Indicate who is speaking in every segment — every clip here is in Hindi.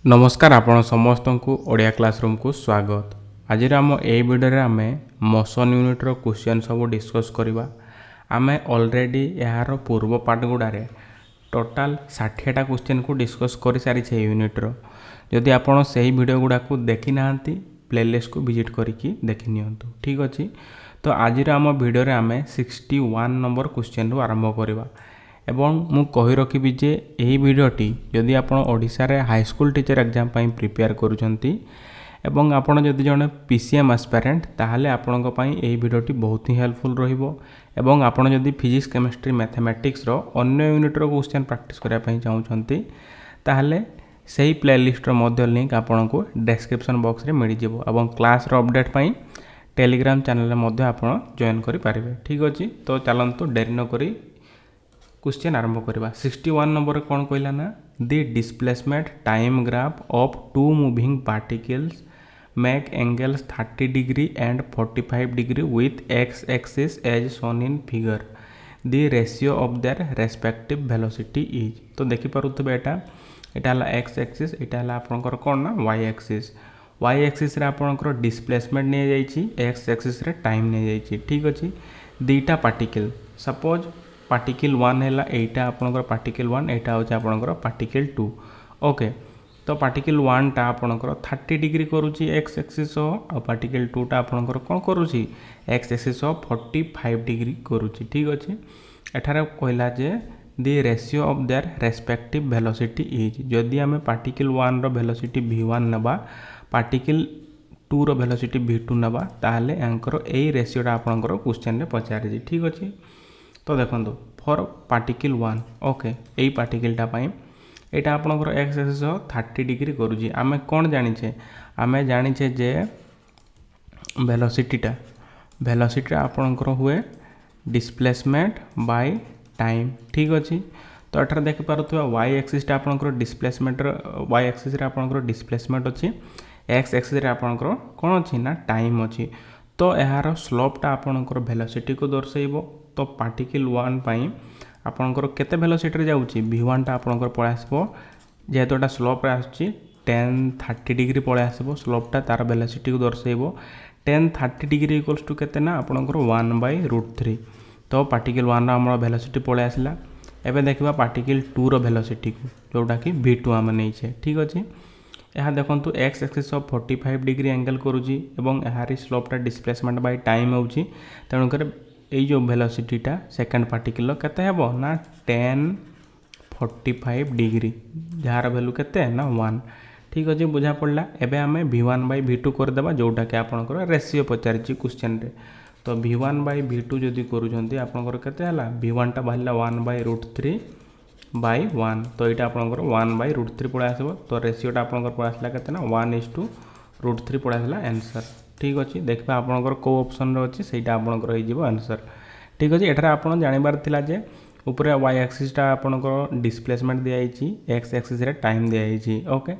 Speaker 1: नमस्कार आपण समस्त को ओडिया क्लासरूम को स्वागत। आज आम ए वीडियो आम मोशन यूनिट रो क्वेश्चन सब डिस्कस करवा। आम ऑलरेडी यार पूर्व पार्ट गुड़ारे टोटाल 60टा क्वेश्चन को डिस्कस कर सारी यूनिट रो। जदि आपण सही वीडियो गुड़ा को देखी ना प्लेलिस्ट को विजिट करके देखी नियंतु। ठीक अच्छे, तो आज आम वीडियो आम 61 नंबर क्वेश्चन आरंभ करवा। एवं मु कहि रखिबि जे एही वीडियोटी यदि आपण ओडिसा रे हाई स्कूल टीचर एग्जाम पई प्रिपेयर करूछंती एवं आपण जदि जने पीसीएम एस्पिरेंट ताहाले आपणक पई एही वीडियोटी बहुत ही हेल्पफुल रहिबो। एवं आपण जदि फिजिक्स केमिस्ट्री मैथमेटिक्स रो अन्य यूनिट रो क्वेश्चन प्रैक्टिस करिया पई चाहुछंती ताहाले सेही प्लेलिस्ट रो मध्य लिंक आपणको डिस्क्रिप्शन बॉक्स रे मिलि जिवो। एवं क्लास रो अपडेट पई टेलीग्राम चैनल रे मध्य आपण जॉइन करि पारिबे। ठीक अछि, तो चलंतु देरी न करी क्वेश्चन आरंभ करवा। 61 नंबर कौन कहला ना, the displacement time graph of two moving particles make angles 30 degree and 45 degree with x axis as shown in figure. The ratio of their respective velocity is. तो देखि पारुथबे एटा एक्स एक्सिस, एटा आपनकर कोन ना वाई एक्सिस। वाई एक्सिस रे आपनकर डिस्प्लेसमेंट ने जाइछि, एक्स एक्सिस रे टाइम ने जाइछि। ठीक अछि, दीटा पार्टिकल सपोज पार्टिकल 1 है एटा आपनकर पार्टिकल 1, एटा होचे आपनकर पार्टिकल 2। ओके, तो पार्टिकल 1 टा आपनकर 30 डिग्री करूची एक्स एक्सिस और पार्टिकल 2 टा आपनकर कोन करूची एक्स एक्सिस 45 डिग्री करूची। ठीक अछि, एठारे कहला जे the ratio of their respective velocity is. जदि हमें पार्टिकल 1 रो वेलोसिटी v1 नबा, पार्टिकल 2 रो वेलोसिटी v2 नबा, ताहले एंकर एई रेशियोटा आपनकर क्वेश्चन रे पचारि। ठीक अछि, तो देखो फॉर पार्टिकल 1 ओके, यही पार्टिकलटा यहाँ आपंकर एक्स एक्सिस 30 डिग्री करुँची। आम कौन जाचे, आम जाचे जे वेलोसिटी आपंकर हुए डिस्प्लेसमेंट बाय टाइम। ठीक अच्छे, तो ये देखिपे वाई एक्सिसटा आपंकर डिस्प्लेसमेंट, वाई एक्सिस आपंकर डिस्प्लेसमेंट अच्छी, एक्स एक्सिस आपंकर कौन अच्छी ना टाइम अच्छी। तो यार स्लोपटा आपंकर वेलोसिटी को दर्शाइबो। तो पार्टिकल 1 पाई आपंकर केते वेलोसिटी जाउची v1 टा आपंकर पळे आसबो, जेहेतु एटा स्लोप रे आसुची 10-30 डिग्री पळे आसबो। स्लोपटा तार वेलोसिटी को दर्शाइबो। 10-30 डिग्री इक्वल्स टू केते ना आपंकर 1/√3। तो पार्टिकल 1 रा हमर वेलोसिटी पळे आसला। एबे देखिबा पार्टिकल 2 रो वेलोसिटी को, जोटा कि v2 हम नैछे। ठीक अछि, यहाँ देखंतु एक्स एक्सिस 45 डिग्री एंगल करूची एवं यार स्लोपटा डिस्प्लेसमेंट बाय टाइम होउची। तेणुकर ये जो वेलोसिटीटा सेकेंड पार्टिकल केते हेबो ना 10-45 डिग्री, जार वैल्यू केते ना 1। ठीक अच्छे, बुझा पड़ला। एबे आमे v1/v2 करदेबा, जोटा कि आपनकर रेशियो पचारिछि क्वेश्चन रे। तो v1/v2 जदि करूछंती आपनकर केते हला, v1 टा बाहिला 1/√3/1। तो यहाँ आपनकर 1/√3 पळे आसबो। तो रेशियोटा आपनकर पळे आसला केते ना 1:√3 पळे आसला आंसर। ठीक अच्छे, देखा आपंकर कौ ऑप्शन अच्छी सहीटा आपंकर हो आंसर। ठीक अच्छे, एठार आप जानवर थिला जे ऊपर वाई एक्सिसटा आपंकर डिस्प्लेसमेंट दिखाई, एक्स एक्सिस रे टाइम दिखाई। ओके,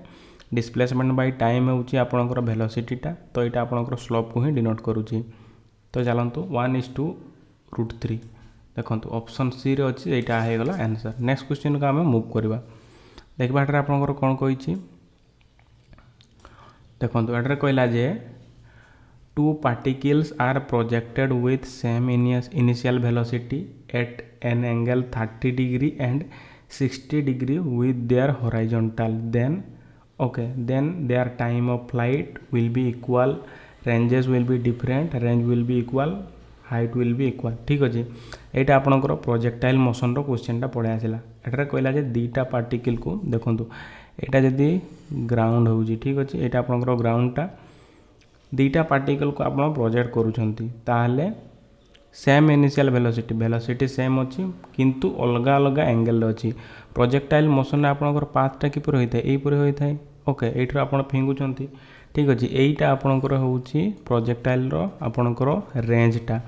Speaker 1: डिस्प्लेसमेंट बाय टाइम होउची आपंकर वेलोसिटीटा। तो यहाँ आपंकर स्लोप को ही डिनोट करूची। तो चलतु 1:√3 देखो ऑप्शन सी रे अच्छी, यहाँ होगला आंसर। नेक्स्ट क्वेश्चन को आम मूव करवा। देखा एठार आपंकर कौन कही देखो, एठार कहला जे two particles are projected with same initial velocity at an angle 30 degree and 60 degree with their horizontal, then their time of flight will be equal, ranges will be different, range will be equal, height will be equal। ठीक अच्छे, यहाँ आपंकर प्रोजेक्टाइल मोशन रो क्वेश्चन पड़े आसला। एठार कहला जे दीटा पार्टिकल को देखो, यहाँ जदि ग्राउंड हो, ठीक अच्छे, यहाँ आपंकर ग्राउंडटा दीटा पार्टिकल को आप प्रोजेक्ट करूछंती, ताहले सेम इनिशियल वेलोसिटी सेम अच्छी, किंतु अलग अलग एंगल अच्छी। प्रोजेक्टाइल मोशन आपंकर पाथटा किपर होता है, यहीपर होता है। ओके, ये आप फिंगुंट। ठीक अच्छे, यहीटा आपंकर होउची प्रोजेक्टाइल रो आपंकर रेंजटा,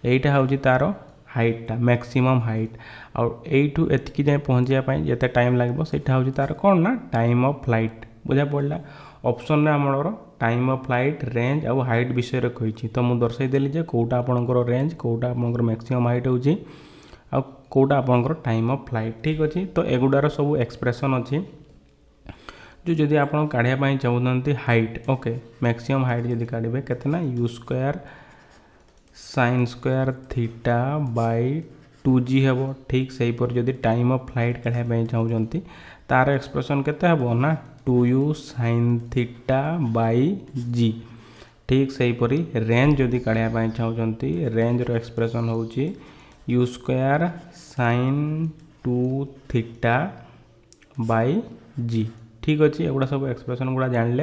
Speaker 1: यहीटा होउची तार हाइटटा, मैक्सिमम हाइट। और यू एतिकी जाए पहुँचापी जिते टाइम लगे सेटा होउची तार कौन ना टाइम ऑफ फ्लाइट। बुझा पड़ा, ऑप्शन में आमर टाइम ऑफ फ्लाइट, रेंज और हाइट विषय कही। तो मुझे दर्शाईदेली जे कौटा आपंकर रेंज, कौटा आपंकर मैक्सिमम हाइट होउची, आ कौटा आपंकर टाइम ऑफ फ्लाइट। ठीक अच्छे, तो एगुडार सब एक्सप्रेशन अच्छी जो जदि आप काढ़ापी चाहते हाइट ओके मैक्सिमम हाइट जदि काढ़े केतना you square sine square theta by 2g हे ठीक से जदि टाइम ऑफ फ्लाइट काढ़ापी चाहते तार एक्सप्रेशन केते हे ना 2u sin theta by g ठीक से रेंज जदि काढ़ापी चाहते रेंज रो एक्सप्रेशन होची you square sine 2 theta by g ठीक अच्छे एगुड़ा सब एक्सप्रेशन गुड़ा जानले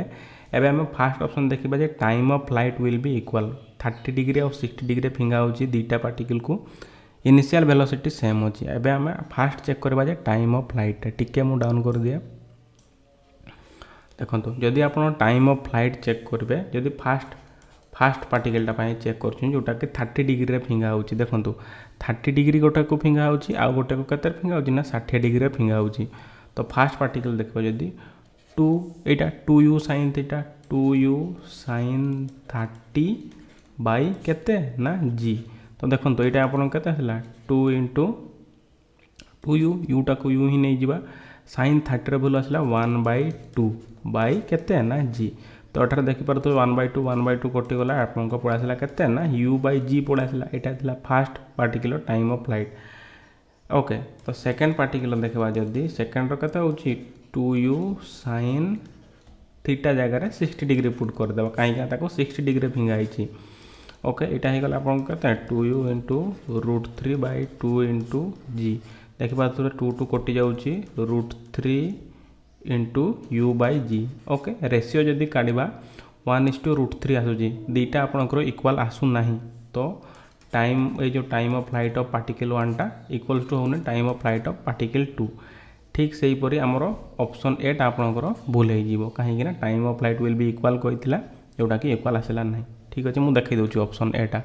Speaker 1: एबे हमें फास्ट ऑप्शन देखा जे time of flight will be equal 30 degree और 60 डिग्री फिंगा होची दीटा पार्टिकल को इनिशियल वेलोसिटी सेम अच्छी एबे हमें फास्ट चेक करबा जे टाइम ऑफ फ्लाइट टिके मु डाउन कर दिए देखो जदि आप टाइम ऑफ फ्लाइट चेक करेंगे जदि फास्ट पार्टिकलटा चेक कर जोटा कि 30 डिग्री फिंगा होची देखो 30 डिग्री गोटे को फिंगा होची आ गोटे को केते फिंगा होची ना 60 डिग्री फिंगा होची तो फास्ट पार्टिकल देखो जदि 2 एटा 2u sin theta 2u sin 30 bye केते ना g तो देखो तो यहाँ आप केते 2 इंटू 2u यूटा को u ही नहीं जीवा sin 30 रो वैल्यू आसला 1/2 बाय केते ना g तो अठार देखि पारतो 1/2 कटि गला आपनको पड़ा आसला केते ना u/g पड़ा आसला एटा थिला fast particle time of flight okay तो सेकेंड पार्टिकल देखा जदि सेकेंड रो केते होची 2u sin थीटा जगह 60 डिग्री पुट कर देबा काहे का 60 डिग्री फिंगा आइची ओके एटा हे गला आपन केते 2u into √3/2 into g देखि पातो 2 2 कटि जाउची √3 into u/g ओके रेशियो जदि काढिबा 1:√3 आसुची दीटा आपनकर इक्वल आसु नाही तो टाइम ये जो time of flight of particle 1 टा इक्वल्स टू होने time of flight of particle 2 ठीक से हीपरी आमर ऑप्शन ए टा आपनकर भूल हो कहीं time of flight will be equal कही जोटा कि इक्वल आसला ना ठीक अच्छे मुझे देखी दूसरी ऑप्शन ए टा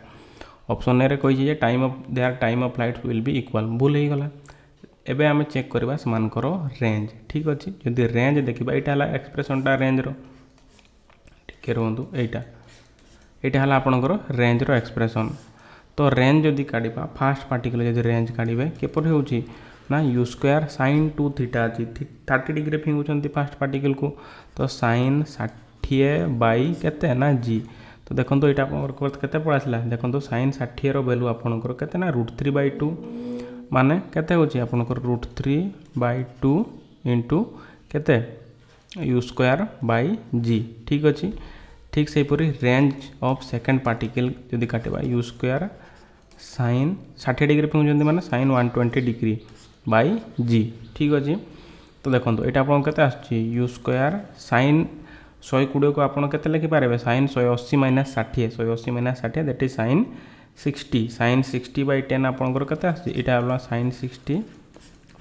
Speaker 1: ऑप्शन ए कही time of their time of flight will be equal भूल हो गला एबे आम चेक करवा सेमानकर रेंज ठीक अच्छे जदि रेंज देखा यहाँ है एक्सप्रेशनटा रेंज रो टिके रुहतु यहाँ आपणकर रेंज रो एक्सप्रेशन तो रेंज जदि काढ़ा फास्ट पार्टिकल जदि रेंज काढ़े केपर हो ना यू स्क्वायर साइन 2 थीटा अच्छी 30 डिग्री फिंगुंट फास्ट पार्टिकल को तो साइन 60 बाय केते ना जी तो देखो यहाँ आपके पड़ा आसला देखो साइन 60 रो वैल्यू आपंकर केते ना √3/2 माने केते होची आपनकर √3/2 इंटू केते यू स्क्वायर बाय जी ठीक अच्छे ठीक से रेंज ऑफ सेकेंड पार्टिकल जदि काटिबा यू स्क्वायर साइन 60 डिग्री फिंगुंट माने साइन 120 डिग्री बाय जी ठीक अच्छे तो देखो यहाँ आपके आसुची यू स्क्वायर साइन 120 को आपड़ के लिखिपारे sine 180 minus 60 180 minus 60 that is sine 60 sine 60/10 आपंकर के sine 60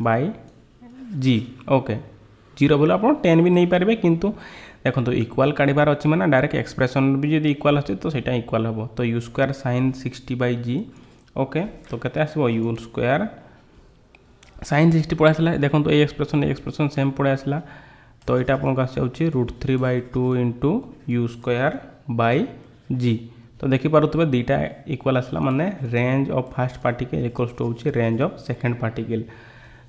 Speaker 1: by G okay zero बोले आप 10 भी नहीं पारे किंतु देखो तो इक्वाल काढ़ार अच्छी मैंने डायरेक्ट एक्सप्रेशन भी जब इक्वाल अच्छे तो सही इक्वाल हम तो you square sine 60/g okay तो केते आसबो यू स्क्वायर साइन 60 पड़ा आसला देखो तो ये एक्सप्रेशन सेम पड़ा आसला तो यहाँ आपको आसूँ √3/2 into U square by G तो देखिपे दुईटा इक्वल आसला माने range of first particle equals to होची range of second particle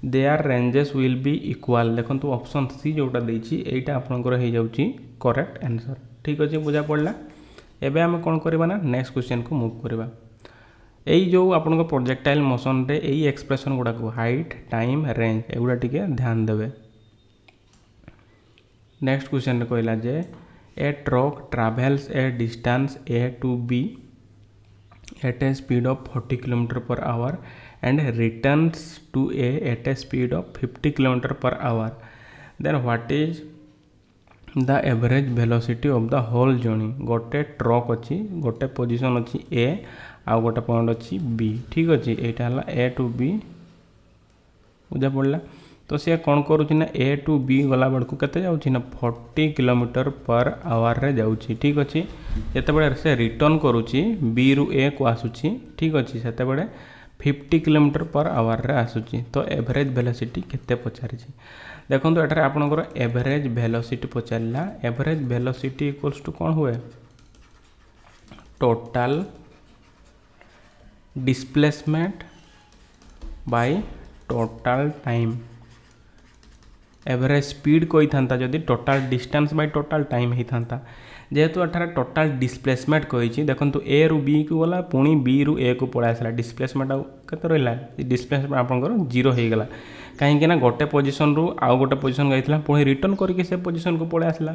Speaker 1: their ranges will be equal देखो ऑप्शन सी जोटा देछि एटा आपनकर हो जाउची करेक्ट आंसर ठीक अच्छे बुझा पड़ला एबे हम कौन करबा ना नेक्स्ट क्वेश्चन को मूव करबा यही जो आपन प्रोजेक्टाइल मोशन रे यही एक्सप्रेशन गुड़ा को हाइट टाइम रेंज एगुड़ा टिके ध्यान देवे नेक्स्ट क्वेश्चन कहला जे a truck travels a distance A to B at a speed of 40 km/h and returns to A at a speed of 50 km/h then what is the average velocity of the whole journey गोटे ट्रक अच्छी गोटे पोजीशन अच्छी A आउ गोटे पॉइंट अच्छी B ठीक अच्छे यहाँ है A to B बुझा पड़ा तो सी कौन करुँच ना A to B गला बेलू के ना 40 km/h रे जाऊँगी ठीक अच्छे जिते से रिटर्न करुँची B रु A को आसूची ठीक अच्छे से 50 km/h रे आसूची तो एवरेज वेलोसिटी केते पचारि देखो तो एठारे आपनकर एवरेज वेलोसिटी पचारा एवरेज वेलोसिटी इक्वल्स टू कौन हुए total displacement by total time average speed कही था जदि total distance by total time होता था जेहेतु एठार टोटाल डिस्प्लेसमेंट कही देखो ए रु बी को गला पुणी बी रु ए को पड़ा आसला डिस्प्लेसमेंट आते रहा डिस्प्लेसमेंट आपंकर जीरो हो गला कहीं गोटे पोजिशन रु आउ गोटे पोजिशन गई पुणी रिटर्न करके से पोजिशन को पड़ा आसला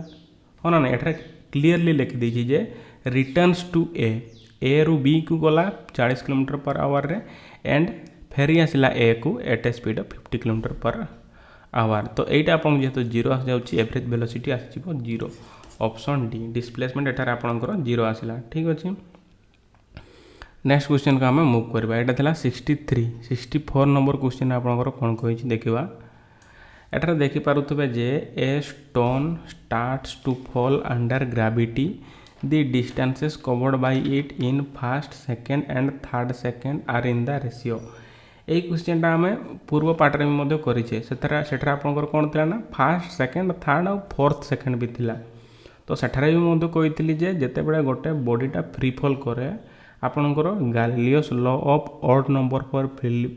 Speaker 1: हाँ ना एठार क्लीयरली लिखिदी जे रिटर्न्स टू ए रु बी को गला 40 किलोमीटर पर आवर रे एंड फेरी आसला ए को at a speed of 50 kilometre per hour तो यहाँ आपको जेहतु जीरो आ जाऊँगी एवरेज वेलोसिटी आसो जीरो ऑप्शन डी डिस्प्लेसमेंट एठार आपंकर जीरो आसला ठीक अच्छे। नेक्स्ट क्वेश्चन को आम मुव करवा यहाँ था 64 नंबर क्वेश्चन आपंकर कौन कही देखा एठार देखिपे जे a stone starts to fall under gravity the distances covered by it in first second and third second are in the ratio यही क्वेश्चन आम पूर्व पार्टे में करें से आपंकर कौन थी ना फास्ट सेकेंड थर्ड और फोर्थ सेकेंड भी थिला तो सेठारे भी कही जिते बड़े गोटे बॉडीटा फ्री फॉल करे आपणकर Galileo's law of odd number for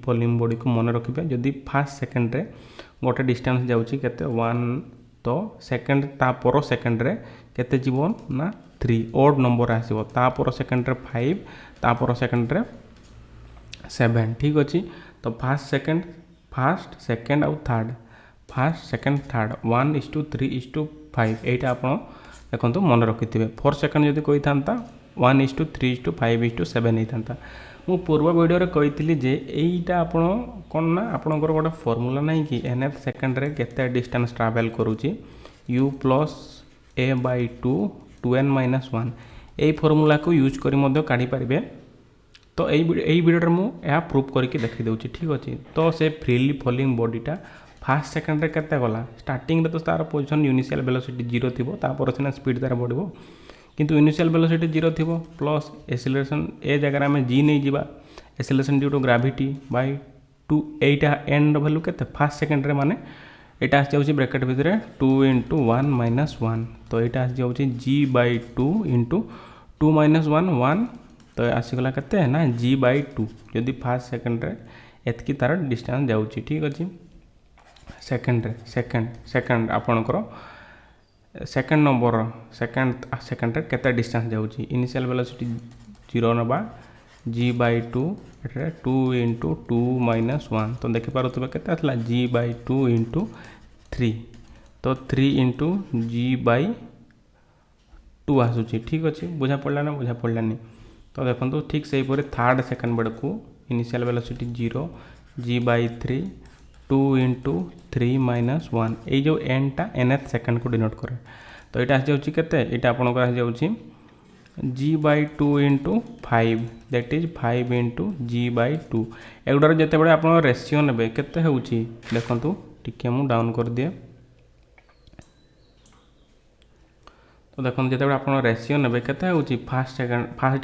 Speaker 1: falling body को मन रखिए जदि फास्ट सेकेंड रे गोटे डिस्टेंस जाऊँगी केते 1 तो सेकेंड तापर सेकेंड रे केते जीवन ना 3 ऑड नंबर आसीबो तापर सेकेंड रे 5 तापर सेकेंड रे 7 ठीक अच्छे तो फास्ट सेकेंड आउ थर्ड फास्ट सेकेंड थर्ड 1:3:5 यहाँ आप देखो मन रखि थे 4 सेकेंड जब कही था 1:3:5:7 होता मु पूर्व वीडियो रे कही जे यहीटा आप कौन ना आपंकर गोटे फॉर्मूला नहीं कि nth सेकेंड रे केते डिस्टेंस ट्रैवल करूची u plus a by 2 2n minus 1 यही फॉर्मूला को यूज करी काढ़ी पारे तो यही वीडियो मुझे प्रूफ करके देखी दूसरी ठीक अच्छे तो से फ्रीली फॉलिंग बॉडीटा फास्ट सेकेंड रे केते गला स्टार्टिंग रे तो तार पोजिशन इनिशियल वेलोसिटी जीरो थी तापर सीना स्पीड तार बढ़ो किंतु इनिशियल वेलोसिटी जीरो थी प्लस एक्सेलरेशन ए जगह आम जी नहीं जावा acceleration due to gravity by 2 एटा एंड वैल्यू के फास्ट सेकेंड रे माने यहाँ आस जाऊँगी ब्रैकेट भितर 2 × 1 - 1 तो यहाँ आस जाऊँगी g बाय 2 × 2 - 1 तो आसीगला केते ना g/2 जदि फास्ट सेकेंड रे एतकी तार डिस्टेंस जाऊँगी ठीक अच्छे सेकेंड आपणकर सेकेंड नंबर सेकेंड रे केते डिस्टेंस जाऊँगी इनिशियल वेलोसिटी 0 नबा g/2 2 × 2 - 1 तो देखिपे केते आसला g/2 × 3 तो 3 × g/2 आसूची ठीक अच्छे बुझा पड़ा ना बुझा पड़ानी तो देखो ठीक से ही थर्ड सेकेंड बेड़ को इनिशियल वेलोसिटी 0 g/3 2 × 3 - 1 ये जो nटा nth सेकेंड को डिनोट करे तो यहाँ आस जाऊँगी केते यहाँ आपंकर आस जाऊँगी g/2 × 5 दैट इज 5 × g/2 एगुड़ार जिते बड़े आप रेशियो ने केते होउची देखंतु टिके मु डाउन कर दिए तो देखो जिते आप रेशियो ने केते होउची फास्ट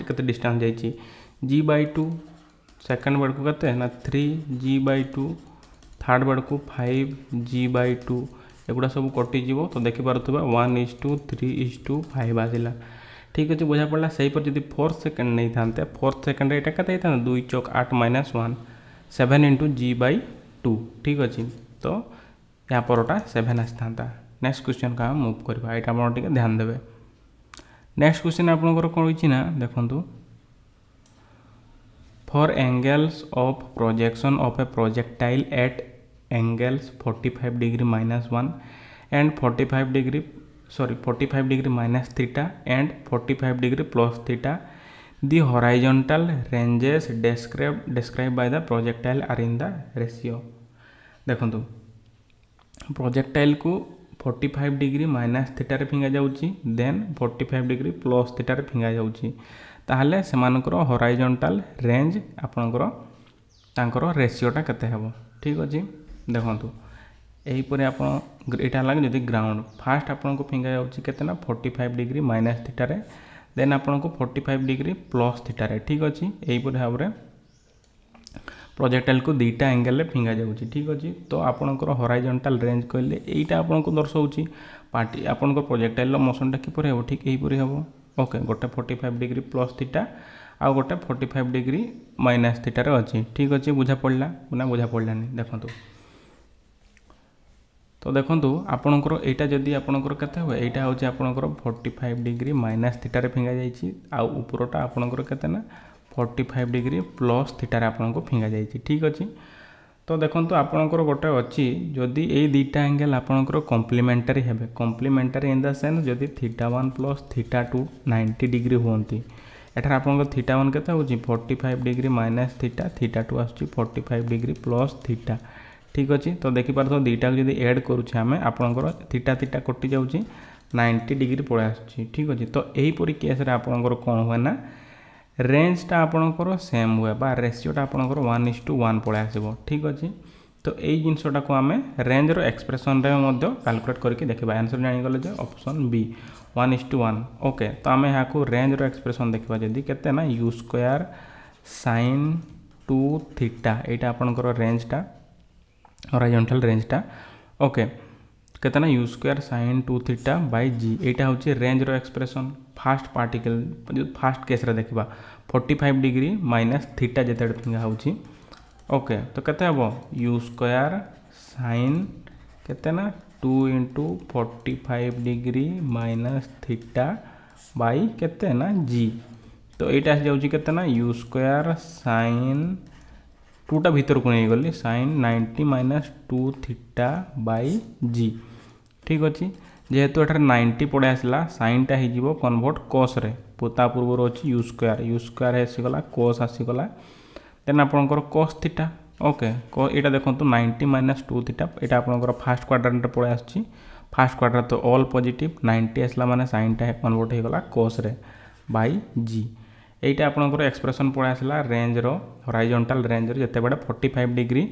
Speaker 1: केते डिस्टेंस जाइए g/2 सेकेंड बेड़ को केते ना 3 g/2 थर्ड बेड़ को 5 g/2 एगुड़ा सब कटिज तो देखिपे 1:3:5 आसला ठीक अच्छे बुझा पड़ा से जब फोर्थ सेकेंड नहीं था फोर्थ सेकेंड यहाँ के 2 × 8 - 1 7 × g/2 ठीक अच्छे तो यहाँ परटा 7 आसी था नेक्स्ट क्वेश्चन का मुव करवा यहाँ आप ध्यान देवे नेक्स्ट क्वेश्चन आपंकर कौन होना देखो for angles of projection of a projectile at angles 45 degree -1 and 45 degree -θ and 45 degree +θ the horizontal ranges described by the projectile are in the ratio देखो प्रोजेक्टाइल को 45 डिग्री -θ रे फिंगा जाउची देन 45 डिग्री +θ रे फिंगा जाउची ताहले सेमानकर हॉराइजॉन्टल रेंज आपनकर तांकर रेशियोटा केते हेबो ठीक अछि देखंतु एहीपरि आप यहाँ लगे जदि ग्राउंड फास्ट आपन को फिंगा जाउची केते ना 45 डिग्री -θ रे देन आपन को 45 डिग्री +θ रे ठीक अछि एहीपरि भाव रे प्रोजेक्टाइल को दुईटा एंगल रे फिंगा जाउची ठीक अछि तो आपनकर हॉराइजॉन्टल रेंज कहले एईटा आपन को दर्शाउची पार्टी आपन को प्रोजेक्टाइल मोशनटा किपरि हेबो ठीक एहीपरि हेबो ओके गोटे 45 डिग्री +θ आ गोटे 45 डिग्री -θ रे अछि ठीक अछि बुझा पड़ला ना बुझा पड़लानी देखंतु तो देखो आपणकर यहाँ जदि आपणकर केते हुए यहाँ हूँ आपणकर 45 डिग्री माइनस थीटार फिंगा जाइए आउ उपरटा आपणकर केते ना 45 डिग्री प्लस थीटार आपको फिंगा जाइए ठीक अच्छे। तो देखो आपणकर गोटे अच्छी जदि ये दुईटा एंगल आपणकर कम्प्लीमेंटारी हेबे कम्प्लीमेंटारी इन द सेन्स जदि θ1 प्लस θ2 90 डिग्री हुंती एठार आपन θ1 केते होची 45 डिग्री माइनस थीटा θ2 आछी 45 डिग्री प्लस थीटा ठीक अच्छे। तो देखि पारथो दुईटा जदि ऐड करूछे आमे आपनकर थीटा थीटा कटि जाउची 90 डिग्री पळे आछी ठीक अच्छे। तो एही परि केस रे आपनकर कोन होय ना रेंजटा आपनकर सेम हुए बा रेशियोटा आपनकर 1:1 पळे आसीबो ठीक अच्छे। तो यही जिनसटा को आम रेंजर एक्सप्रेशन कैलकुलेट करके देखा आंसर जानीगले जे ऑप्शन बी 1:1 ओके। तो आम यहाँ को रेंजर एक्सप्रेशन देखा जदि केते ना u स्क्वायर sin 2 थीटा यहाँ आपनकर रेंजटा हॉरिजॉन्टल रेंजटा ओके केते ना u square sin 2 theta by g यहाँ हूँ ranger expression fast particle fast case रे देखा 45 डिग्री माइनस थीटा जिते फिंगा होची ओके। तो केते हबो u स्क्वायर sin केते ना 2 into 45 degree minus theta by केते ना g। तो यहाँ जाऊँगी केते ना u स्क्वायर sin 2टा भीतर को नहीं गली sin 90 minus 2 theta by g ठीक अच्छे। जेहेतु एठार 90 पड़े आसला साइनटा हो कन्वर्ट कॉस रे पोता पूर्व अच्छी u स्क्वायर आसीगला कॉस आसीगला देन आपनकर cos थीटा ओके। यहाँ देखो 90 माइनस 2 थीटा यहाँ आपनकर फास्ट क्वाड्रेंट पड़े आसी फास्ट क्वाड्रेंट तो ऑल पॉजिटिव 90 आसला माने साइनटा कन्वर्ट हो गला cos रे बाई g। यहाँ आपनकर एक्सप्रेशन पड़े आसला रेंज रो हॉरिजॉन्टल रेंज रो जते बडे 45 डिग्री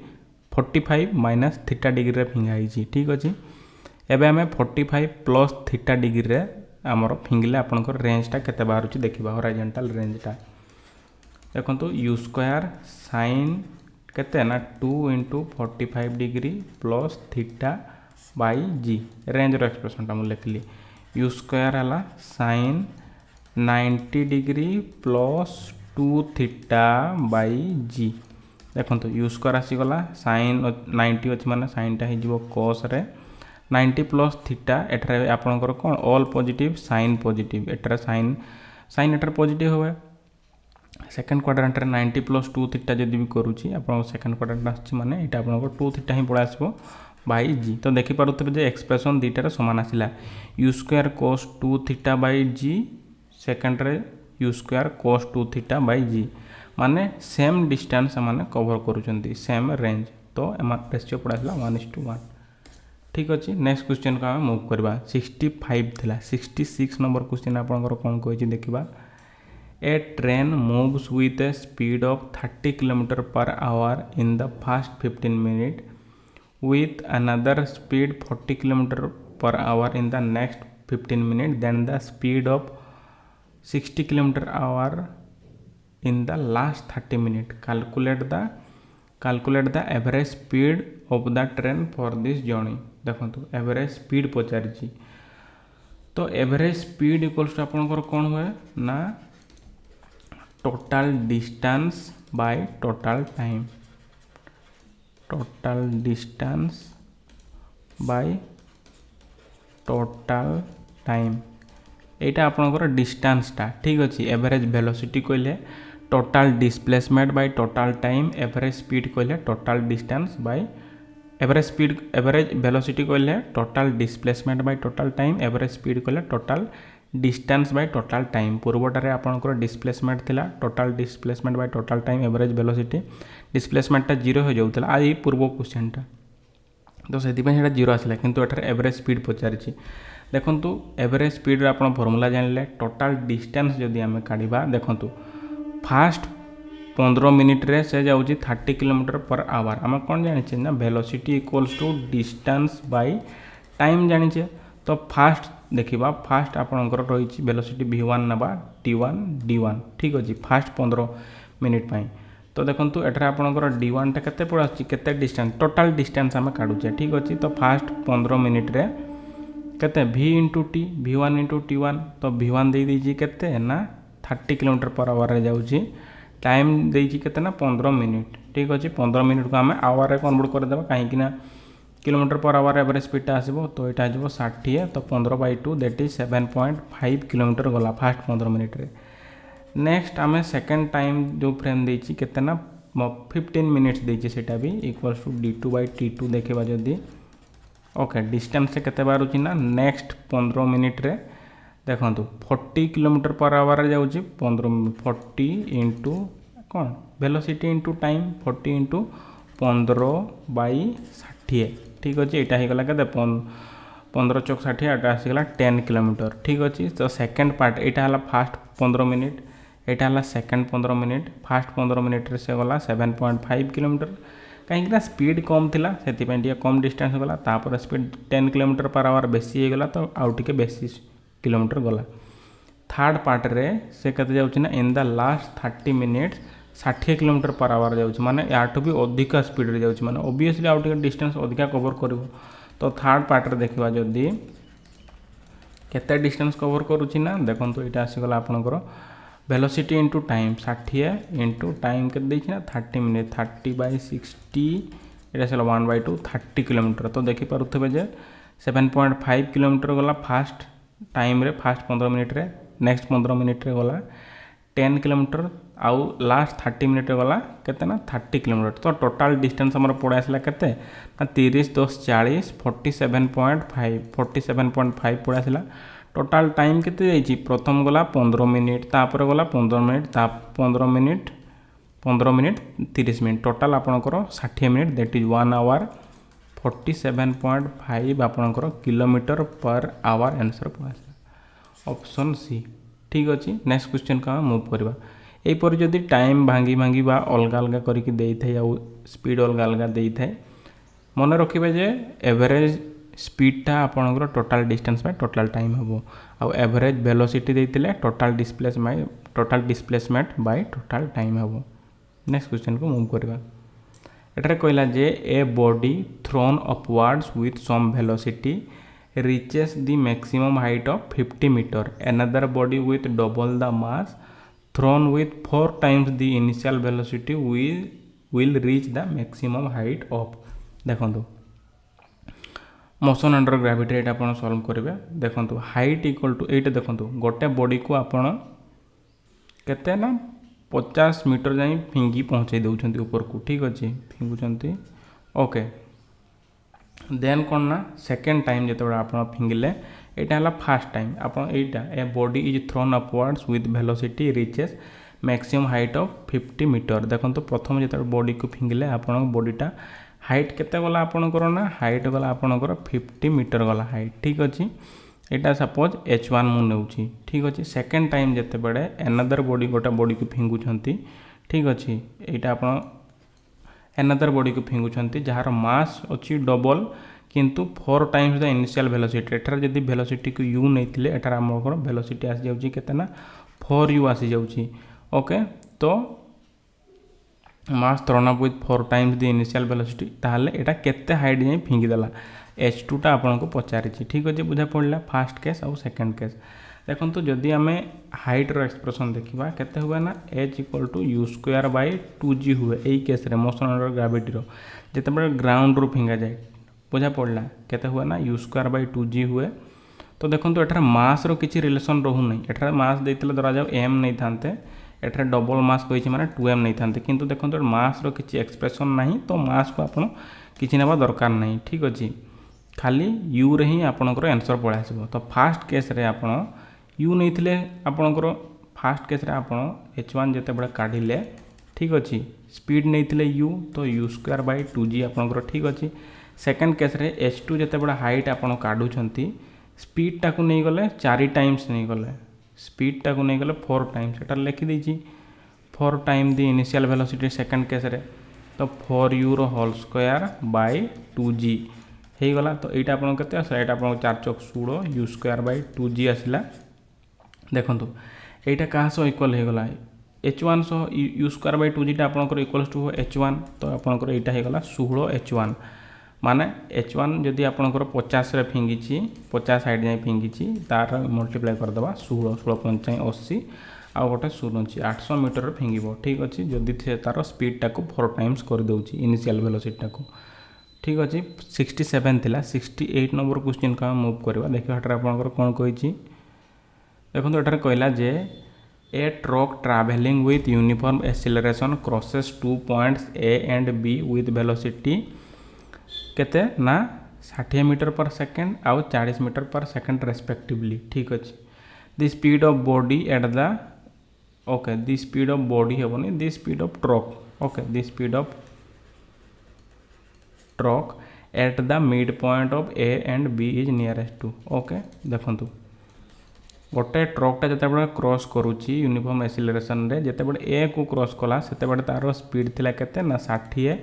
Speaker 1: 45 माइनस थीटा डिग्री रे फिंगा हिची ठीक अछि। एबे हमें 45 प्लस थीटा डिग्री रे हमर फिंगले आपनकर रेंजटा केते बाहरुची देखिबा हॉरिजॉन्टल रेंजटा देखो u स्क्वायर sin केते ना 2 into 45 degree plus theta by g range रो एक्सप्रेशनटा मु लिखली u स्क्वायर हला sin 90 degree plus 2 theta by g देखो u स्क्वायर आसीगला sin 90 अच्छी माने साइनटा हो cos रे 90 प्लस थीटा एठारे आपनकर कोन ऑल पॉजिटिव साइन पॉजिटिव एठारे साइन एठारे पॉजिटिव होवे सेकंड क्वाड्रेंट रे 90 प्लस 2 थीटा जदि भी करूची आपन सेकंड क्वाड्रेंट आछि माने एटा आपनकर 2 थीटा ही पळे आसबो बाई g। तो देखि पारुतबे जे एक्सप्रेशन दुईटा रे समान आसिला u square cos 2 theta by g second रे u square cos 2 theta by g माने सेम डिस्टेंस माने कवर करूचंती सेम रेंज। तो एमा रेशियो पड़ा आसला 1:1 ठीक अच्छे। नेक्स्ट क्वेश्चन को आम मूव करवा 65 थिला 66 नंबर क्वेश्चन आपनकर कोन कहछि देखिबा a train moves with a speed of 30 kilometre per hour in the first 15 minute with another speed 40 kilometer per hour in the next 15 minutes then the speed of 60 kilometer hour in the last 30 minutes calculate the average speed of the train for this journey। देखो एवरेज स्पीड पचारि तो एवरेज स्पीड इक्वल्स टू आपनकर कौन हुए ना total distance by total time total distance by total time यहाँ आपनकर डिस्टेंसटा ठीक अच्छे। एवरेज वेलोसिटी कहले total displacement by total time average speed कहले total distance by average velocity कहले total displacement by total time average speed कहले total distance by total time पूर्वटारे आपनकर डिस्प्लेसमेंट थिला total displacement by total time average velocity डिस्प्लेसमेंटटा 0 हो जाउतला आई पूर्व क्वेश्चनटा तो सेति पे सेटा 0 आसला किंतु एठार एवरेज स्पीड पचारिछि देखंतु एवरेज स्पीड रे आपण फार्मूला जानले टोटल डिस्टेंस जदि आमे काढिबा देखंतु फास्ट 15 मिनिट रे से जाउछि 30 किलोमीटर पर आवर आम कौन जानिछे ना velocity equals to distance by time जानिछे। तो फास्ट देखिबा फास्ट आपनकर रहिछि वेलोसिटी v1 नबा t1 d1 ठीक अछि फास्ट 15 मिनिट पई। तो देखंतु एठार आपनकर d1 टा केते पड़ आछि केते डिस्टेंस टोटल डिस्टेंस आम काढुछे ठीक अछि। तो फास्ट 15 मिनिट रे केते v into t v1 into t1 तो v1 दे दीजिए केते ना 30 किलोमीटर पर आवर रे जाउछि टाइम देइछि केते ना 15 मिनिट ठीक अछि। 15 मिनिट को आम आवर रे कन्वर्ट कर देबा काहे कि ना किलोमीटर पर आवर एवरेज स्पीडटा आसो तो यहाँ आसो 60 तो 15/2 दैट इज 7.5 किलोमीटर गला फास्ट 15 मिनिट रे। नेक्स्ट आम सेकेंड टाइम जो फ्रेम देती केते ना 15 मिनिट्स देती सेटा भी इक्वल्स टू d2/t2 देखा जदि ओके डिस्टेंस केते बारुची ना नेक्स्ट 15 मिनिट रे देखो 40 किलोमीटर पर आवर जाऊँगी 40 इंटू कौन वेलोसिटी इंटू टाइम 40 इंटू 15/60 ठीक अच्छे यहाँ होगा के 15 चौक 60 यहाँ आसगला 10 किलोमीटर ठीक अच्छे। तो सेकेंड पार्ट यहाँ है फास्ट 15 मिनिट यहाँ है सेकेंड 15 मिनिट फास्ट 15 मिनिट से गला 7.5 किलोमीटर कहीं स्पीड कम थिला से कम डिस्टेंस गला तापर स्पीड 10 किलोमीटर पर आवर बेसी होगला तो आउ टे बेसी किलोमीटर गला। थर्ड पार्ट रे से कहते जाऊँ ना in the last 30 minutes 60 kilometre per our जाऊँ माने याठू भी अधिक स्पीड रे जाऊँ माने ओबियसली आउ टे डिस्टेंस अधिका कवर कर। तो थर्ड पार्ट रे देखा जदि केते डिस्टेंस कवर करुँची ना देखो यहाँ आसीगला आपंकर velocity into time 60 into time के देखिए ना 30 मिनिट 30/60 ये 1/2 30 किलोमीटर। तो देखिपे जे 7.5 किलोमीटर गला फास्ट टाइम रे फास्ट 15 मिनिट रे नेक्स्ट 15 मिनिट रे गला 10 किलोमीटर आउ लास्ट 30 मिनिट रे गला केते ना 30 किलोमीटर। तो टोटाल डिस्टेंस हमर पड़ा आसला केते ना 30 10 40 47.5 पड़ा आसला। टोटाल टाइम केते जाइछि प्रथम गला 15 मिनिट तापर गला 15 मिनिट 15 मिनिट 30 मिनिट टोटाल आपणकर 60 मिनिट दैट इज 1 आवर 47.5 आपणकर किलोमीटर पर आवर आंसर पड़ा ऑप्शन सी ठीक अच्छे। नेक्स्ट क्वेश्चन का मूव करवा यहीपर जदि टाइम भांगी भांगी बा अलग अलग करके दे थाए आउ स्पीड अलग अलग दे थाए मन रखिबे जे एवरेज स्पीडटा आपणकर total distance by total time हम आउ एवरेज वेलोसिटी देते total displacement by total time हम। नेक्स्ट क्वेश्चन को मूव करवा एटारे कहला जे a body thrown upwards with some velocity reaches the maximum height of 50 meter. Another body with double the mass thrown with 4 times the initial velocity will reach the maximum height of देखो मोशन अंडर ग्रेविटी ये आप सॉल्व करेंगे। देखो हाइट इक्वल टू ये देखो गोटे बॉडी को आपण केते ना 50 मीटर जाए फिंगी पहुँचे दौरान ऊपर को ठीक अच्छे फिंगुंट ओके देन कौन ना सेकेंड टाइम जो आप फिंगिले यहाँ है फास्ट टाइम आपटा a body is thrown upwards with velocity reaches maximum height of 50 metre. देखो प्रथम जो बॉडी को फिंगिले आप बॉडीटा हाइट केते गला आपणकर ना हाइट गला आपणकर 50 मीटर गला हाइट ठीक अच्छे। यहाँ सपोज H1 मु नेउछि ठीक अच्छे। सेकेंड टाइम जिते बड़े एनादर बॉडी गोटे बॉडी को फिंगुंट ठीक अच्छे यहाँ आप एनादर बॉडी को फिंगुंट जार मास अच्छी डबल किंतु 4 टाइम्स द इनिशियल वेलोसिटी एठार जदि वेलोसिटी को u नहीं एठार आमर वेलोसिटी आसी जाउछि केते ना 4u आसी जाउछि ओके। तो mass thrown up with 4 times the initial velocity ताहले एटा केते हाइट जाई फिंगी देला H2 टा आपन को पचारिछि ठीक अछि बुझा पड़ला फर्स्ट केस और सेकंड केस। देखो तो जदि आम हाइट रो एक्सप्रेशन देखा केते हुए ना h इक्वल टू u²/2g हुए यही केस रे मोशन अंडर ग्रेविटी रो जिते बड़े ग्राउंड रू फिंगा जाए बुझा पड़ला केते हुए ना u²/2g हुए। तो देखो तो एठार मास रो किछि रिलेशन रहू नहीं एठार मास देइतले धरा जाओ m नहीं थांते एठार डबल मास कहिछि माने 2m नहीं थांते किंतु देखो तो मास रो किछि एक्सप्रेशन नहीं तो मास को आपण किछि नेबा दरकार नहीं ठीक अछि खाली u रे ही आपनकर आंसर पळा आसीबो। तो फर्स्ट केस रे आपण u नहीं थिले आपनकर फर्स्ट केस रे आपण h1 जते बडा काढिले ठीक अछि स्पीड नहीं थिले u तो u²/2g आपनकर ठीक अछि। सेकंड केस रे h2 जते बडा हाइट आपण काढुछंती स्पीड टाकू नहीं गले 4 टाइम्स नहीं गले स्पीड टाकू नहीं गले 4 टाइम्स एटा लिखि देछि 4 time the initial velocity second case रे तो 4u रो होल स्क्वायर / 2g हे गला। तो एटा आपण केते आसा एटा आपण 4 चौक 16 u²/2g आसिला। देखंतु एटा कहा सो इक्वल हे गला h1 सो u²/2g टा आपनकर इक्वल्स टू h1 तो आपनकर एटा हे गला 16 h1 माने h1 जदि आपनकर 50 रे फिंगिछि 50 साइड जाय फिंगिछि तार मल्टीप्लाई कर दबा 16 16 5 80 आ गोटे 0 अछि 800 मीटर फिंगिबो ठीक अछि जदि तार स्पीड टाको 4 टाइम्स कर दउछि इनिशियल वेलोसिटी टाको ठीक अच्छे 67 थिला 68 नंबर क्वेश्चन को मूव करवा देखिए हटार आपंकर कौन कही देखो एठार कहला जे a truck travelling with uniform acceleration crosses 2 points A and B with velocity केते ना 60 मीटर पर सेकेंड आउ 40 मीटर पर सेकेंड रेस्पेक्टिवली ठीक अच्छे the speed of body at the okay the speed of body हेबनी the speed of truck okay the speed of truck at the mid point of A and B is nearest to okay देखो गोटे ट्रकटा जिते क्रॉस करुच्ची यूनिफॉर्म एक्सीलरेशन रे जितेबाला ए को क्रॉस कला से तार स्पीड थिला केते ना 60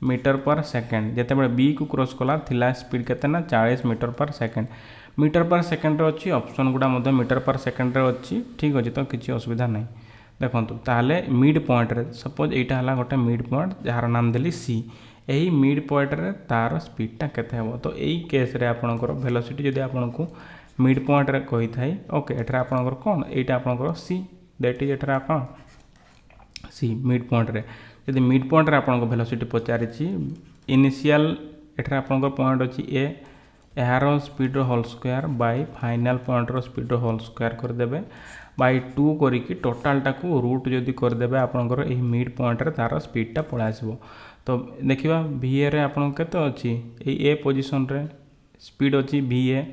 Speaker 1: मीटर पर सेकेंड जितेबाला बी को क्रॉस कला थिला स्पीड केते ना 40 मीटर पर सेकेंड रे अच्छी ऑप्शन गुड़ा मध्य मीटर पर सेकेंड रे अच्छी ठीक अच्छे तो किसी असुविधा नहीं देखो ताहले मिड पॉइंट रे सपोज यहाँ है गोटे मिड पॉइंट जार नाम देली सी यही मिड पॉइंट रे तार स्पीडटा केते हेबो तो यही केस रे आपनकर वेलोसिटी जदि आपनको मिड पॉइंट रे कही थाई ओके एठरा आपनकर कोन एटा आपनकर सी दैट इज एठरा कोन सी मिड पॉइंट रे जदि मिड पॉइंट रे आपनको वेलोसिटी पचारिछि इनिशियल एठरा आपनकर पॉइंट अछि ए यार speed whole square by final point रो स्पीड होल स्क्वायर कर देबे बाय 2 करिकी टोटलटा को रूट जदि कर देबे आपनकर एही मिड पॉइंट रे तार स्पीडटा पळा आसीबो तो देखिए VA रे आपन केते अछि ए पोजीशन रे स्पीड अछि VA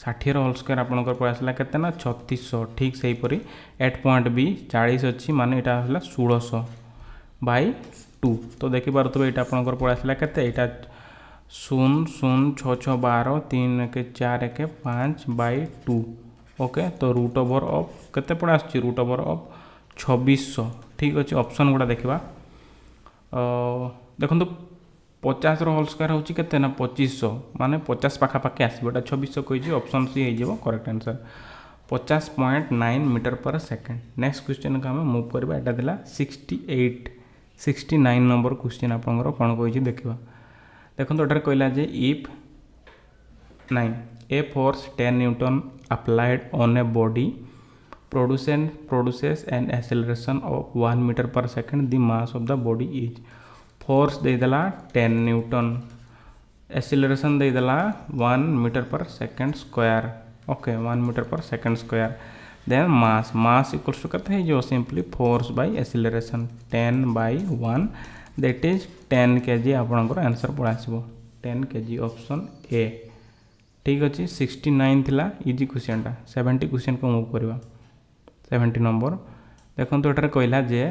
Speaker 1: 60 होल स्क्वायर आपनकर पळासला केते ना 3600 ठीक सही परी एट पॉइंट बी 40 अछि माने एटा हला 1600 बाय 2 तो देखि पारतबे एटा आपनकर पळासला केते एटा 0 0 6 6 12 3 1 4 1 5 बाय 2 ओके तो रूट ओवर ऑफ केते पड़ा आछि रूट ओवर ऑफ 2600 ठीक अछि ऑप्शन गुडा देखिबा देखो 50 होल स्क्वायर होची केते ना 2500 माने 50 पाखापाखि आसबो 2600 कही ऑप्शन सी हो correct answer 50.9 metre per second next question को आम मूव करवा एटा दिला 69 नंबर क्वेश्चन आपंकर कौन कही देखा देखो एटार कहला जे if 9 a force 10 newton applied on a body produces an acceleration of 1 meter per second the mass of the body is force देदेला 10 Newton acceleration देदेला 1 meter per second square okay 1 meter per second square then mass equals to करते हैं जो simply force by acceleration 10 by 1 that is 10 kg आपनकर आंसर पड़ा आसीबो 10 kg ऑप्शन ए ठीक अछि 69 थिला इजी क्वेश्चन टा 70 क्वेश्चन को मूव करबा 70 नंबर देखो एटार कहला जे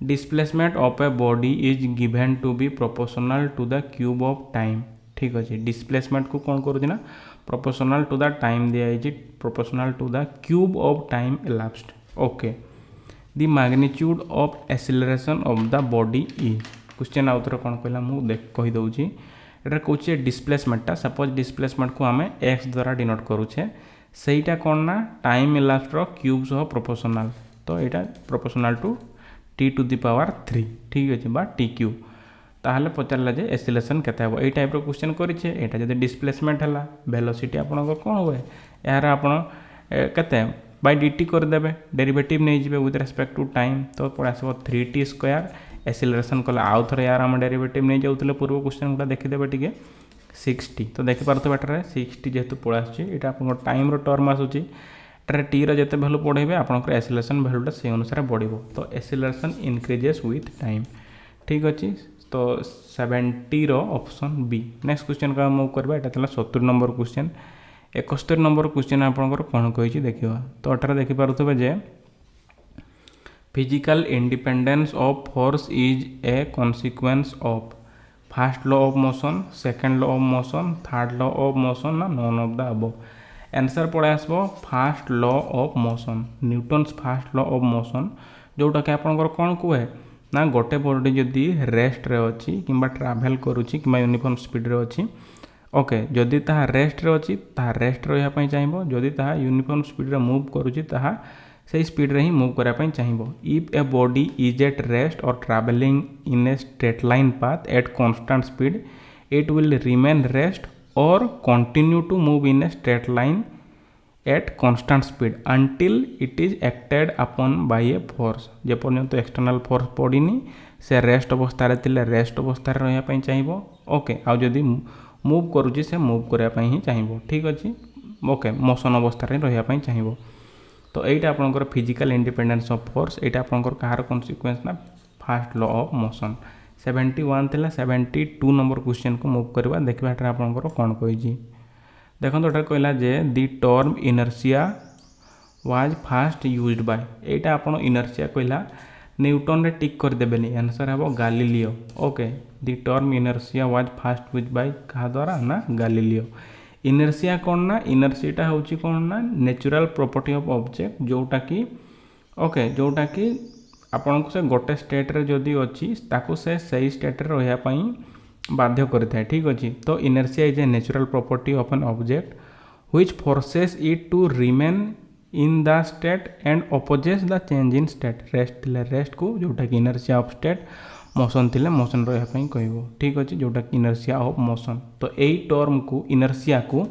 Speaker 1: displacement of a body is given to be proportional to the cube of time ठीक अच्छे डिस्प्लेसमेंट को कौन करूँ प्रोपोर्शनल टू द टाइम दिखाई proportional to the cube of time elapsed okay the magnitude of acceleration of the body is question आउ थे कौन कहला मुझे कहीदे एटा कहे डिस्प्लेसमेंटा सपोज डिस्प्लेसमेंट को आम एक्स द्वारा डिनोट करुचे सहीटा कौन ना टाइम एलाप्स्ड क्यूब सह प्रोपोर्शनल तो यहाँ proportional to t to the power 3 ठीक अच्छे बा टी क्यूब ताहले पचारा जे एक्सीलरेशन केते हेबो ए टाइप रो क्वेश्चन करिछे एटा जदि डिस्प्लेसमेंट हला वेलोसिटी आपनकर कोन होय यार आपण केते बाय dt कर देबे डेरिवेटिव नै जिबे विथ रिस्पेक्ट टू टाइम तो पड़ासबो 3t स्क्वायर एक्सीलरेशन कला आउ थरे यार हम डेरिवेटिव नै जाउतले पूर्व क्वेश्चन गुडा देखि देबे टिके 60 तो देखि पारतो बेटरे 60 जेतु पड़ासछि एटा आपन टाइम रो टर्म आसुछि एटारे टी रो जते वैल्यू पढेबे आपनकर एक्सीलरेशन वैल्यूटा से अनुसार बढ़िबो तो एक्सीलरेशन इंक्रीजेस विथ टाइम ठीक अछि तो 70 रो ऑप्शन बी नेक्स्ट क्वेश्चन का मूव करबा एटा तला 70 नंबर क्वेश्चन 71 नंबर क्वेश्चन आपनकर कोन कहिछि देखिबा तो एटारे देखि पारुथबे जे physical independence of force is a consequence of first law of motion second law of motion third law of motion ना none of the above answer पड़े आसबो first law of motion Newton's first law of motion जोटा कि आपनकर कोन कुए ना गोटे बॉडी जदि रेस्ट रे अछि किंबा ट्रैवल करूछि किंबा यूनिफॉर्म स्पीड रे अछि ओके जदि ताहा रेस्ट रे अछि ताहा रेस्ट रहिया पई चाहिबो जदि ताहा यूनिफॉर्म स्पीड रे मूव करूछि ताहा सही स्पीड रे ही मूव करा पई चाहिबो if a body is at rest or travelling in a straight line path at constant speed it will remain rest or continue to move in a straight line at constant speed until it is acted upon by a force जे पर्यंत एक्सटर्नल फोर्स पड़िनी से रेस्ट अवस्था थिले रेस्ट अवस्था रहा चाहिए ओके आउ जदि मूव करुच्ची से मूव करने ही चाहिए ठीक अच्छे ओके मोशन अवस्था रहा चाहिए तो यहीटा आपंकर फिजिकल इंडिपेंडेंस ऑफ फोर्स यहाँ आपंकर कहार कन्सिक्वेंस ना फास्ट लॉ ऑफ मोशन 71 थिला 72 नंबर क्वेश्चन को मूव करवा देखा आपंकर कौन कही देखो ये कहला जे the term inertia was first used by यहाँ आप इनर्शिया कहला न्यूटन रे टिक कर देबेनी आंसर हम Galileo okay the term inertia was first used by क्या द्वारा ना गैलीलियो इनर्शिया कौन ना इनर्शिया होची कौन ना नेचुरल प्रॉपर्टी ऑफ ऑब्जेक्ट जोटा कि ओके जोटा कि आपन को से गोटे स्टेट रे जदी अछि ताकू से सही स्टेट रे रहया पई बाध्य करता ठीक अच्छे तो inertia is a natural property of an object which forces it to remain in the state and opposes the change in state rest को जोटा कि इनर्शिया ऑफ स्टेट मोशन थिले मोशन रहा कहब ठीक अच्छे जोटा कि इनर्शिया ऑफ मोशन तो यही टर्म को इनर्शिया को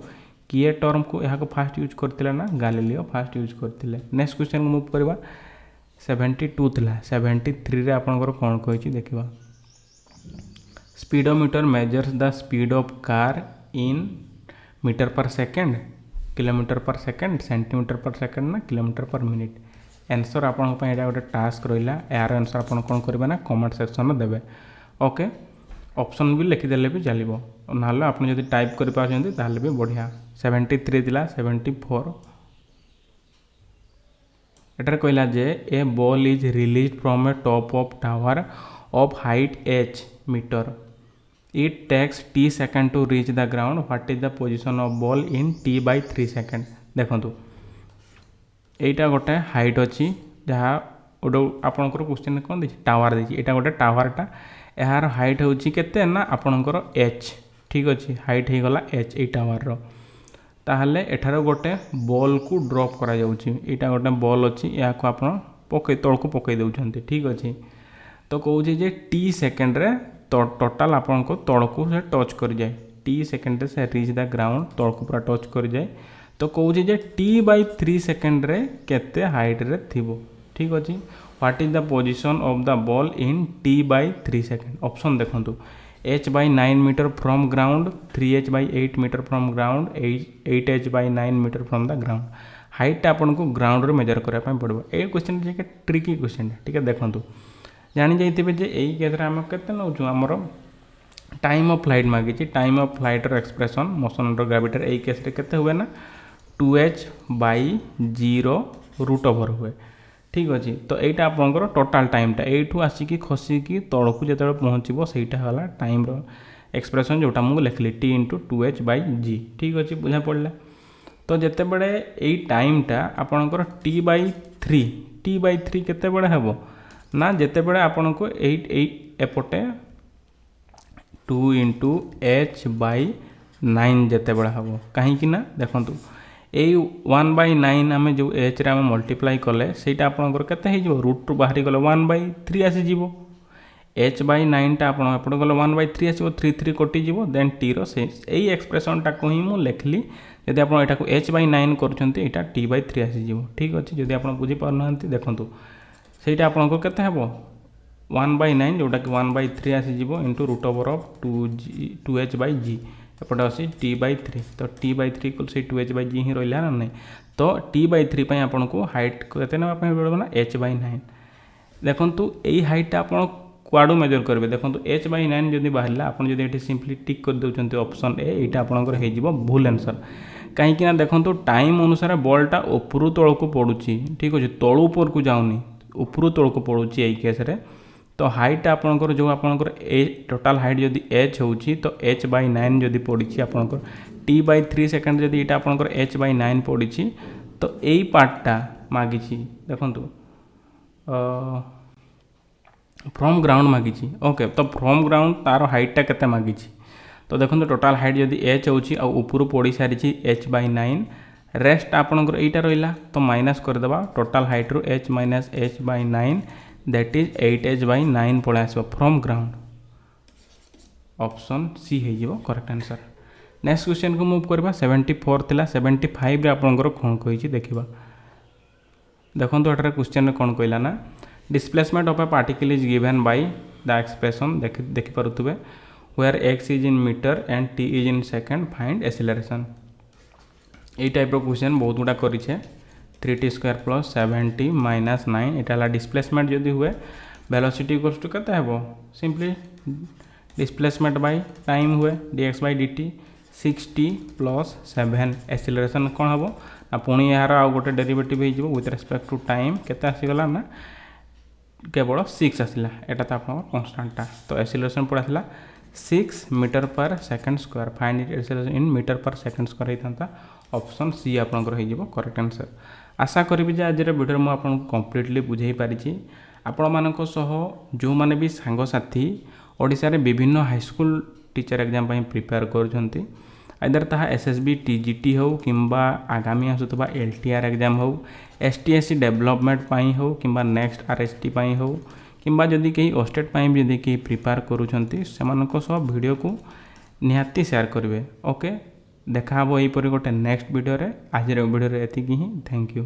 Speaker 1: किए टर्म को यहाँ फास्ट यूज करते ना गैलीलियो फास्ट यूज करते नेक्स्ट क्वेश्चन मूव करवा 72 थिला 73 रे आपनकर कौन कही देखा speedometer measures the speed of car in metre per second kilometre per second centimetre per second ना किलोमीटर पर मिनिट आंसर आपन गोटे टास्क रहा यार आंसर आप कौन करेंगे ना कमेंट सेक्शन में देवे ओके ऑप्शन भी लिखिदेले भी चलो ना आप टाइप कर भी बढ़िया 73 थिला 74 एटार कहला जे a ball is release from a top of tower of height h metre it takes t second to reach the ground what is the position of ball in t/3 second देखो यहीटा गोटे हाइट अच्छी जहाँ गोटे आपंकर क्वेश्चन कौन देखिए टावर देखिए यहाँ गोटे टावरटा यार हाइट हूँ के ना आपणकर h ठीक अच्छे हाइट हो गला h ये टावर ताहले एठार गोटे बॉल को ड्रॉप करा जाउची यहाँ गोटे बॉल अच्छी या आप पकई तल को पकई दौरान ठीक अच्छे तो कौन जे टी सेकेंड रे टोटाल आपन को तल को से टच कर जाए टी सेकेंड से रीच द ग्राउंड तल को पूरा टच कर जाए तो कौन जे t/3 सेकेंड रे केते हाइट रे थिबो ठीक अच्छे what is the position of the ball in t/3 second option देखंतु h/9 metre from ground 3h/8 metre from ground 8h/9 metre from the ground height आपन को ग्राउंड रे मेजर करबा पड़बो ए क्वेश्चन जे ट्रिकी क्वेश्चन ठीक है देखंतु जानी जाइथिबे जे एई केस रे हम केते नउछु हमर टाइम ऑफ फ्लाइट मागिछि टाइम ऑफ फ्लाइट रो एक्सप्रेशन मोशन अंडर ग्रेविटी एई केस रे केते हुए ना 2h/0 रूट ओवर हुए ठीक अच्छे तो यहाँ आपंकर टोटाल टाइमटा यू आसिकी खसिकी तौक जो पहुँचो सहीटा है टाइम एक्सप्रेशन जोटा मुझे लिखली t × 2h/g ठीक अच्छे बुझा पड़ा तो जिते बड़े यही टाइमटा आपंकर t/3 केते बड़े हेबो ना जिते बड़े आपन को एपटे 2 × h/9 जिते बड़े हेबो कहीं ना देखंतु यही 1/9 आम जो एच रे मल्टीप्लाई कले सहीटा आपंकर केते हो रूट रू बाहरी गले 1/3 आसीज h/9 टा आपड़ एपटे गले 1/3 आसो 3 कटिज देन टी री एक्सप्रेसनटा को ही मुझे लिखली जदि आप h/9 कर t/3 आसीज ठीक अच्छे जदि आप बुझीपार ना देखो सहीटा आपंकर केते हेबो 1/9 जोटा कि 1/3 आसीज into root over of 2h/g एपटे अच्छी t/3 तो t/3 इक्वल से 2h/g ही रहा ना नहीं तो t/3 पे आपन को हाइट केते ना पड़ो ना h/9 देखो यही हाइट आप कुआड़ू मेजर करेंगे देखो h/9 जब बाहर आप सिंपली टिक कर दौरान ऑप्शन ए यहाँ आपंकर हो भूल आंसर कहीं देखो टाइम अनुसार बॉलटा उपरू तल को पड़ुची ठीक अच्छे तलू ऊपर को जाऊनी उपरू तल को पड़ुची यही केस रे तो हाइट आपंकर जो आपंकर टोटाल हाइट जदि h होची तो h/9 जदि पड़ी आपंकर t/3 सेकेंड जदि यहाँ आपंकर h/9 पड़ी तो यही पार्टटा मागिची देखंतु फ्रॉम ग्राउंड मागिची ओके तो फ्रॉम ग्राउंड तार हाइटटा केते मागिची तो देखो टोटाल हाइट जदि h होची आ ऊपर पड़ी सारी h/9 रेस्ट आपंकर यहाँ रहा तो माइनस करदेवा टोटाल हाइट रू h - h/9 that is 8h/9 पड़े आस फ्रॉम ग्राउंड ऑप्शन सी हो करेक्ट आंसर नेक्स्ट क्वेश्चन को मूव करवा 74 थिला 75 रे आपनकर कोन कहिछि देखिबा देखो तो एटार क्वेश्चन कौन कहला ना displacement of a particle is given by the expression देखि पारुथबे where x is in metre and t is in second find acceleration ए टाइप रो क्वेश्चन बहुत गुडा करिछे 3t² प्लस 7t माइनस 9 एटा डिस्प्लेसमेंट जदि हुए वेलोसिटी इक्वल्स टू केते हेबो सिंपली डिस्प्लेसमेंट बाय टाइम हुए dx by dt 6t plus 7 acceleration कौन हेबो ना पुणी यार आउ गोटे डेरिवेटिव हो विथ रेस्पेक्ट टू टाइम केते आसीगला ना केवल 6 आसला एटा तो आपन कांस्टेंटटा तो एक्सेलरेशन पड़ा आसला 6 metre per second square find it acceleration in metre per second square होता ऑप्शन सी आपनकर हो करेक्ट आंसर आशा करी जे आज वीडियो मु आपन कंप्लीटली बुझाई पारिछि आपण मानको सह जो माने भी सांग साथी ओडिसा रे विभिन्न हाई स्कूल टीचर एग्जाम पई प्रिपेयर करछंती आइदर ताहा एसएसबी टीजीटी हो किंबा आगामी आसुतबा एलटीआर एग्जाम हो एसटीएससी डेवलपमेंट पई हो किंबा नेक्स्ट आरएसटी पई हो किंबा जदि कहीं ओस्टेट पई भी जदि कहीं प्रिपेयर करूछंती सेमानको सह वीडियो को निहाती शेयर करिवे ओके देखा हबो एही परि गोटे नेक्स्ट वीडियो रे आज वीडियो रे एतिकी ही थैंक यू।